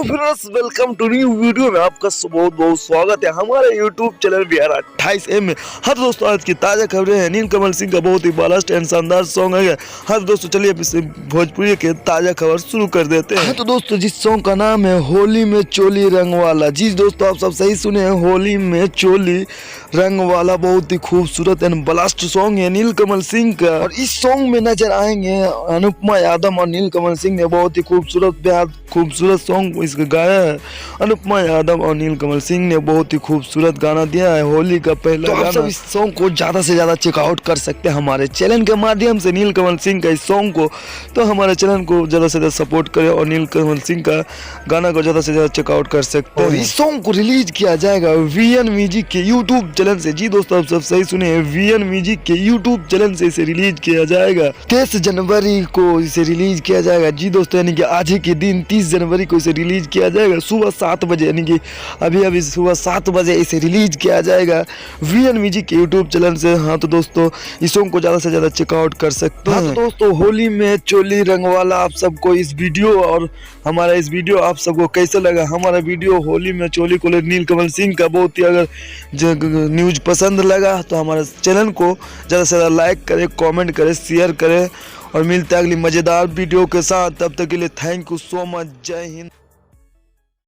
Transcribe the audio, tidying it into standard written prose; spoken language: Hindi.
Friends, welcome to new video में आपका बहुत बहुत स्वागत है हमारे यूट्यूब चैनल बिहार 28 में। हाँ तो दोस्तों, आज की ताज़ा खबरें हैं। नीलकमल सिंह का बहुत ही बालास्ट एंड शानदार सॉन्ग है। हाँ तो दोस्तों, चलिए अब इस भोजपुरी के ताज़ा खबर शुरू कर देते हैं। हाँ तो दोस्तों, जिस सॉन्ग का नाम है होली में चोली रंग वाला। जी दोस्तों, आप सब सही सुने हैं, होली में चोली रंग वाला बहुत ही खूबसूरत एंड ब्लास्ट सॉन्ग है नीलकमल सिंह का। और इस सॉन्ग में नजर आएंगे अनुपमा यादव और नीलकमल सिंह ने बहुत ही खूबसूरत सॉन्ग इसका गाया है। अनुपमा यादव और नीलकमल सिंह ने बहुत ही खूबसूरत गाना दिया है, होली का पहला गाना। आप सब इस सॉन्ग को ज़्यादा से ज़्यादा चेकआउट कर सकते हैं हमारे चैनल के माध्यम से। नीलकमल सिंह का इस सॉन्ग को तो हमारे चैनल को ज़्यादा से ज़्यादा सपोर्ट करें और नीलकमल सिंह का गाना को ज़्यादा से ज़्यादा चेकआउट कर सकते हैं। इस सॉन्ग को रिलीज किया जाएगा VN म्यूजिक के यूट्यूब चैनल से। जी दोस्तों, आप सब सही सुने हैं, VN म्यूजिक के यूट्यूब चैनल से इसे रिलीज किया जाएगा। 23 जनवरी को इसे रिलीज किया जाएगा। जी दोस्तों, यानी कि आज ही के दिन 30 जनवरी को इसे रिलीज किया जाएगा सुबह 7 बजे, यानी कि अभी सुबह 7 बजे इसे रिलीज किया जाएगा VN म्यूजिक के यूट्यूब चैनल से। हाँ तो दोस्तों, इस सॉन्ग को ज़्यादा से ज़्यादा चेकआउट कर सकते हैं। हाँ तो दोस्तों, होली में चोली रंग वाला आप सबको इस वीडियो और हमारा इस वीडियो आप सबको कैसा लगा? हमारा वीडियो होली में चोली को नीलकमल सिंह का बहुत ही अगर न्यूज़ पसंद लगा तो हमारे चैनल को ज़्यादा से ज़्यादा लाइक करें, कमेंट करें, शेयर करें और मिलते हैं अगली मज़ेदार वीडियो के साथ। तब तक के लिए थैंक यू सो मच। जय हिंद।